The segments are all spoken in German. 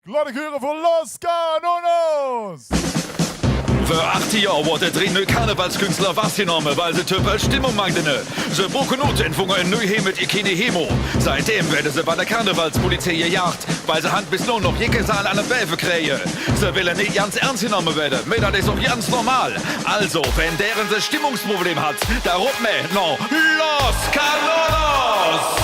Glatte Chöre von Los Canonos! Für 8 Jahre wurde der dritte Karnevalskünstler wahrgenommen, weil sie typisch Stimmung magten. Sie buchen Notentfungen in Neuhe mit ihr keine Hemo. Seitdem werden sie bei der Karnevalspolizei gejagt, weil sie Hand bis nun noch jede Saal an der Bäve kriegen. Sie wollen nicht ganz ernst genommen werden, mir das ist auch ganz normal. Also, wenn deren ein Stimmungsproblem hat, da ruft mir noch Los Canonos!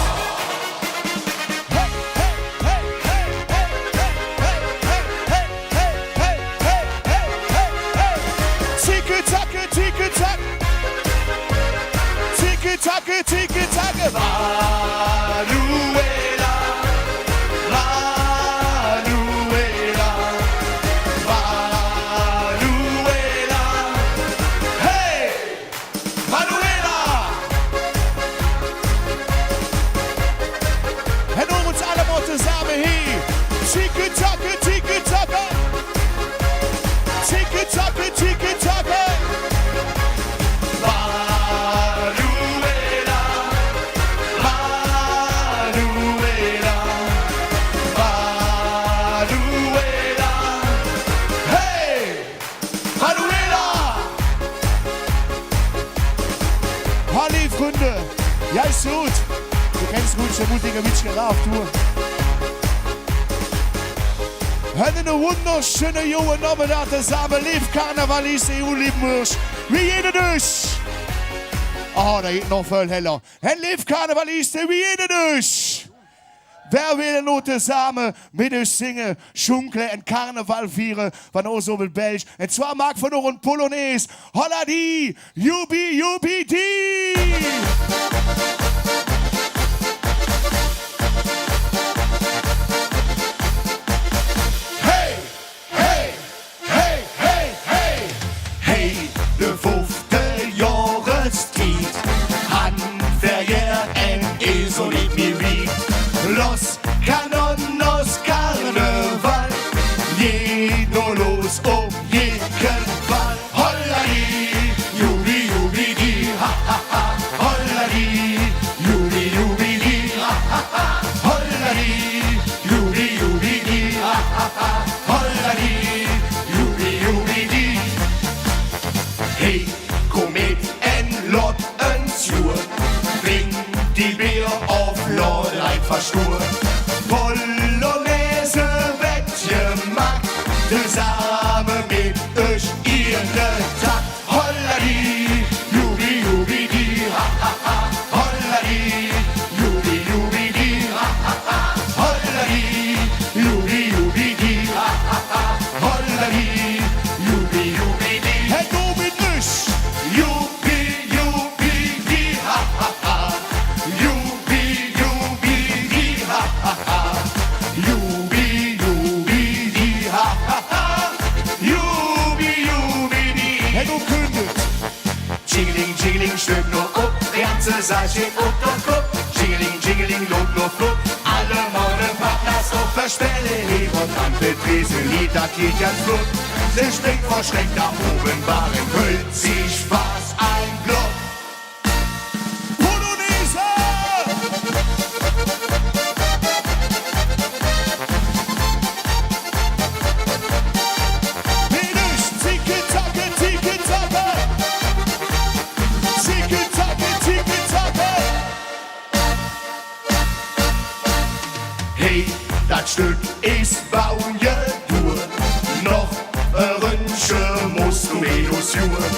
Tiki-Taka, Tiki-Taka, Manuela, Manuela, Manuela, hey, Manuela! En om ons allemaal tezamen hier, Tiki-Taka, Tiki-Taka, Tiki-Taka, Tiki-Taka. Freunde, ja ist gut. Du kennst gut, der Mutiger Witsch gerauft, du. Hört eine wunderschöne junge Nachmittag zusammen. Lieb Karneval ist EU lieben wirst. Wie jeder durch. Oh, da geht noch voll heller. Ein lieb Karneval ist wie jeder durch. Wer will noch zusammen mit uns singen, schunkle und Karneval feiern, von auch so mit Belg. Und zwar mag von auch ein Polonaise. Holla die, Jubi, Jubi, die. Hey, hey, hey, hey, hey. Hey, de 5e Jahreszeit. Han verjährt en so nicht mehr wie. Los Canonos Karneval, jeder los jeden Fall. Holladi, Jubi, Jubi, die, ha, ha, ha. Holladi, Jubi, Jubi, die, ha, ha, ha. Holladi, Jubi, Jubi, die, ha, ha, ha. Holladi, Jubi, Jubi, die. Hey, komm mit en Lot en Schuhe, bring die Bier auf Lorlein verstur. Polonaise weggemacht, zusammen mit euch ihren Tag. Holladi, Jubi, Jubi, die, ha, ha, ha. Holladi, Jubi, Jubi, die, ha, ha, ha. Holladi, Jubi, Jubi, die, ha, ha, ha. Holladi, Jubi, Jubi, die. Hey, du mit euch, Jubi, Jubi, die, ha, ha, ha. Jubi, Jubi, die, ha, ha, ha. Jubi, Jubi, die, ha, ha, ha. Jubi, Jubi, die. Hey, du kündet. Jingling, jingling, stimmt nur up. Der ganze Saal steht up und kupp. Jingling, jingling, lob, lob, lob. Alle Mauern packen das auf. Versperre, heb und an Betrese, Lied, das geht ganz flott. Sie springt vor Schreck nach oben, waren hüllt sie Spaß ein Glock. Hey, das Stück ist bauen je durch. Noch Rünsche musst du Medus jure.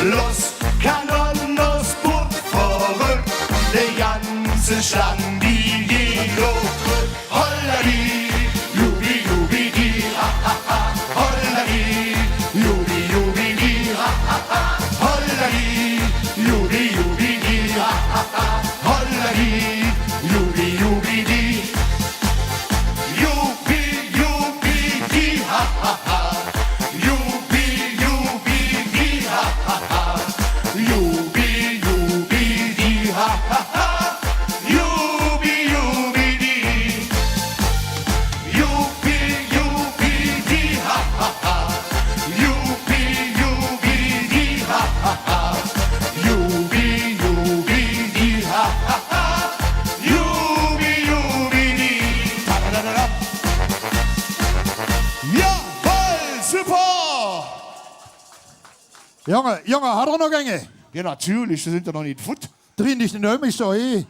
Los Canonos, Burg verrückt. Der ganze Schlang, die jeder drückt. Holladi, Jubi, Jubi, die, ha, ha, ha. Holladi, Jubi, Jubi, die, ha, ha, ha. Holladi, Jubi, Jubi, die, ha, ha, ha. Holladi, Jubi, Jubi, die. Jubi, Jubi, die, ha, ha, ha. Jubi, Jubi, die, ha, ha, ha. super! Jongen, had er nog enge? Ja, natürlich, wir sind ja noch nicht fut. Drien dich niet om, zo, hé.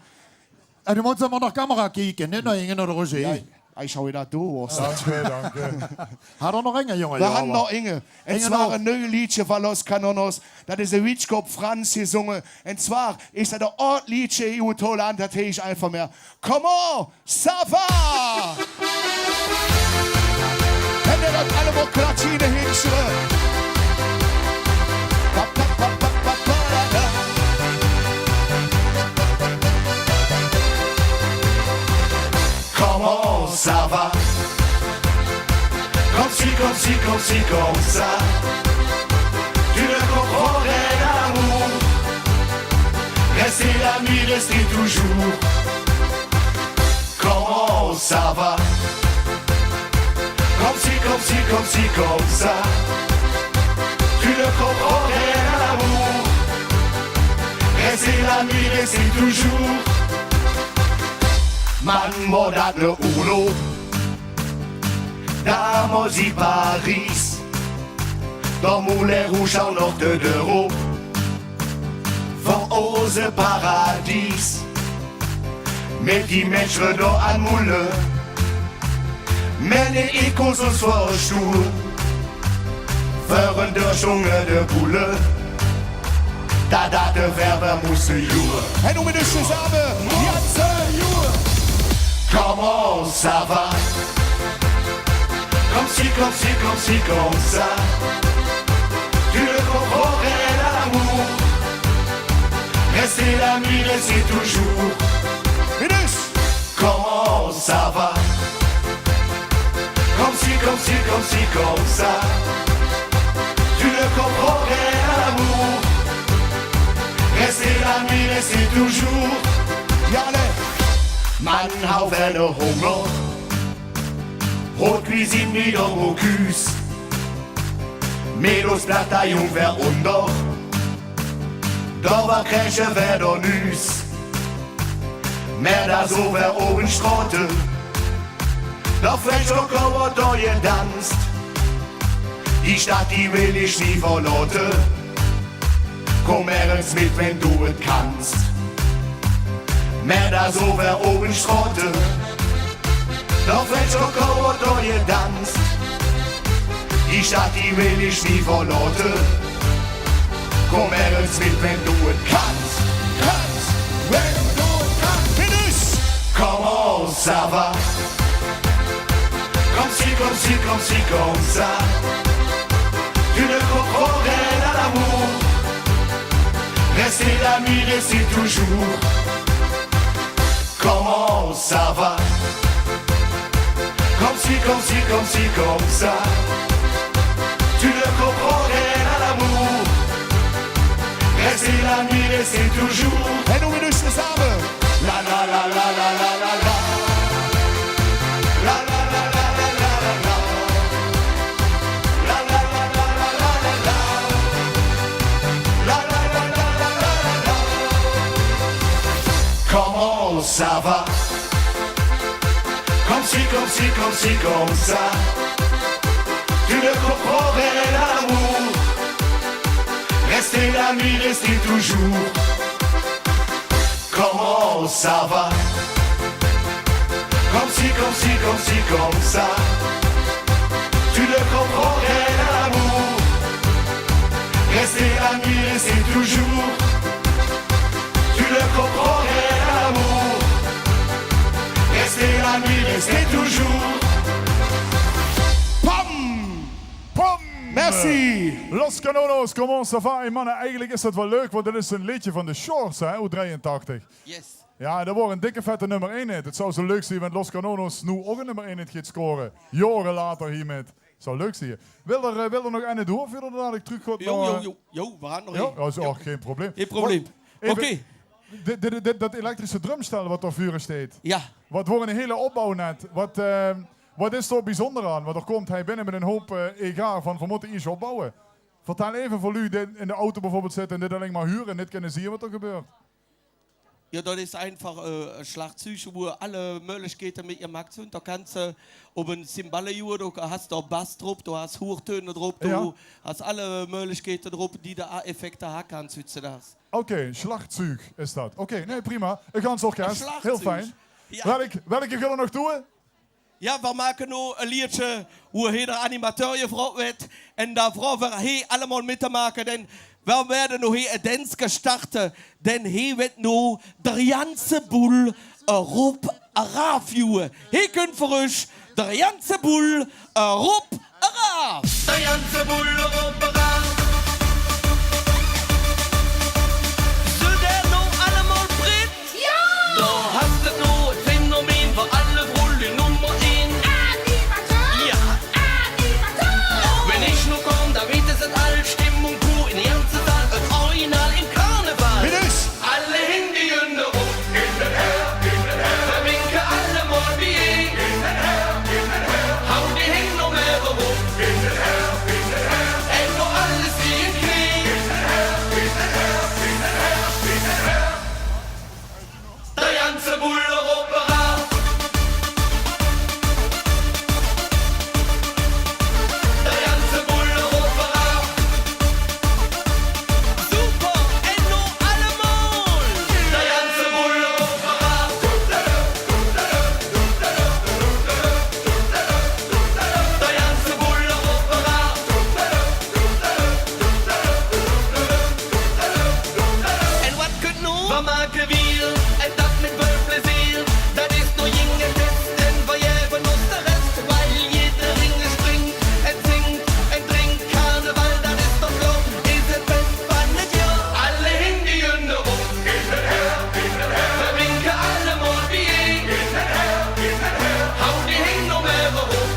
En du moet maar naar de camera kijken, niet naar ingen naar de roze. Ja, ich schaue da durch. Danke. Had er nog enge, jongen? Wir haben noch Inge. Und zwar ein neues Liedchen von Los Canonos. Das ist ein Witschkopf Franz gesungen. Und zwar ist das ein Ortliedchen in Holland. Das heißt einfach mehr. Comment ça va? Wenn ihr das alle mal klatschen hinschreibt. Comment ça va? Comme si, comme ça. Tu ne comprends rien d'amour. Rester l'ami, rester toujours. Comment ça va? Comme si, comme ça. Tu ne comprends rien d'amour. Rester l'ami, rester toujours. Man modat le uno. Dames in Paris, dans Moulin Rouge en Nord d'Europe, van onze paradis, met die mensen door aan Moulin, men ik ons voor stoel, voor een doorzongen de boelen, dat de verven moesten joeren. En noem me dus samen, Janse joeren. Comment ça va? Comme si, comme ça. Tu ne comprends rien à l'amour. Rester l'ami, rester toujours. Minus. Comment ça va? Comme si, comme ça. Tu ne comprends rien à l'amour. Rester l'ami, rester toujours. Janne. Man hou van honger. Haute cuisine mis dans mon cus. Medos plata jong ver onder. Daar krijg je verder nuus. Maar daar zo ver oben schrotten. Daar vreemd ook al wat door je danst. Die Stadt die will ich nie verlaten. Komm ergens mit, wenn du het kannst. Maar daar zo ver oben schrotten. Doch wenn schon kauert door je danst. Die Stadt die will ich nie verlaten. Komm ergens mit, wenn du es kannst. Wenn du es kannst. Finish! Comment ça va? Comme si, comme ça. Tu ne comprends rien à l'amour. Rester l'ami, rester toujours. Comment ça va? Comme si, comme ça. Tu ne comprends rien à l'amour. Rester l'ami, rester toujours. En noem je dus samen. La la la la la la la la. La la la la la la la la. La la la la la la la la. La la la la la la la la. Comment ça va? Comme si, comme ça. Tu ne comprends rien à l'amour. Rester l'ami, rester toujours. Comment ça va? Comme si, comme ça. Tu ne comprends rien à l'amour. Rester l'ami, rester toujours. Tu ne comprends rien à l'amour. Rester l'ami, rester toujours. Pam! Merci! Los Canonos, comment ça va? Hey mannen, eigenlijk is dat wel leuk, want dit is een liedje van de Shorts, hè, uit 83. Yes. Ja, dat wordt een dikke vette nummer 1 hit. Het zou zo leuk zijn, want Los Canonos nu ook een nummer 1 hit gaat scoren. Jaren later hiermee. Zou leuk zijn. Wil er nog een doen, of wil er dadelijk terug gaat? Jo, we gaan nog Ja, één. dat is ook geen probleem. Geen probleem. Oké. Dat elektrische drumstel wat er vuren staat. Ja. Wat wordt een hele opbouw net. Wat is er bijzonder aan? Want er komt hij binnen met een hoop egaar van we moeten iets opbouwen. Vertel even voor u die in de auto bijvoorbeeld zitten en dit alleen maar huren en dit kunnen zien wat er gebeurt. Ja, das ist einfach ein Schlagzeug, wo alle Möglichkeiten mit ihr Markt sind. Da kannst du oben Cymbalen, du hast da Bass drauf, du hast Hochtöne drauf, du Ja. hast alle Möglichkeiten drauf, die da Effekte haben kannst. Das. Okay, Schlagzeug ist das. Okay, nee, prima. Ik ga het orkest. Een Heel slagzeug. fijn. Ja. Welke willen nog doen? Ja, we maken nu een liedje hoe de animateur gevraagd werd. En daar vragen we hier allemaal mee te maken. En we werden nu hier een dans starten. Dan hier wordt nu de ganze boel erop eraf. Hier kunt voor ons de ganze boel erop eraf. De ganze boel erop eraf. Sind er noch allemaal Brit? Ja! Da hast du noch ein Phänomen für alle Brüllen Nummer 1. Ja! Wenn ich nur komm, da wird es all Stimmung pur in die ganze Saal. Ein Original im Karneval. Wie dus? Alle Hände in der Ruck. Verwinke alle mal wie ich. Hau die Hände noch mehr hoch. Und noch alles wie ein Krieg. De ganze boel erop eraf. De ganze boel erop eraf. Super, und noch allemal. De ganze boel erop eraf. De ganze boel erop eraf. En wat kunt nu? We maken wiel, en dat met veel plezier. Dat is nog inge test, en we hebben ons de rest. Weil jeder ringe springt, en zingt, en drinkt. Karneval, dat is toch zo, is het best van het jaar. Alle Hände in der Ruck. We winken allemaal wie één. Hou die Hände noch mehr hoch.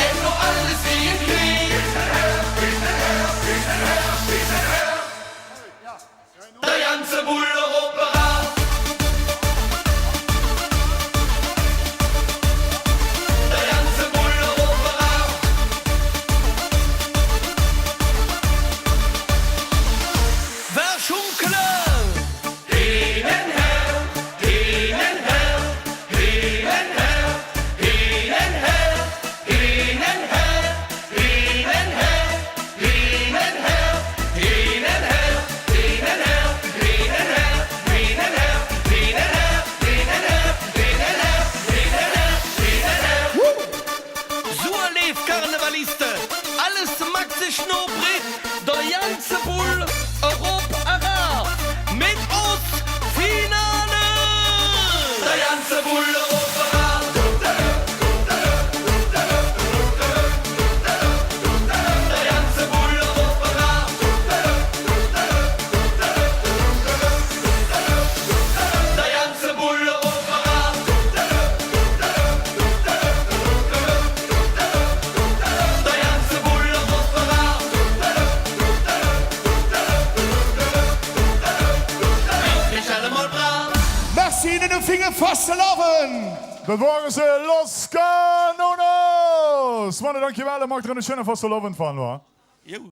En nog alles wie een krieg. De ganze boel erop eraf. De ganze boel erop eraf. Verschunkelen! Heen en her, heen en her, heen en her, heen en her, heen en her, heen en her, heen en her, heen en her, heen en her, heen en her, heen en her, heen en her, heen en her, heen en her, heen en her, heen en her. So lebt Karnevalisten. Alles macht sich nur Brit. Der ganze Bull, Europa, Arab. Mit uns Finale. De ganze boel erop eraf. De ganze boel erop eraf. De ganze boel erop eraf. De ganze boel erop eraf. Nicht allemal brav. Merci in de vinger vastlopen. Dat waren ze, Los Canonos! Mannen, dankjewel. En maak er een schöne vastelovend van, hoor.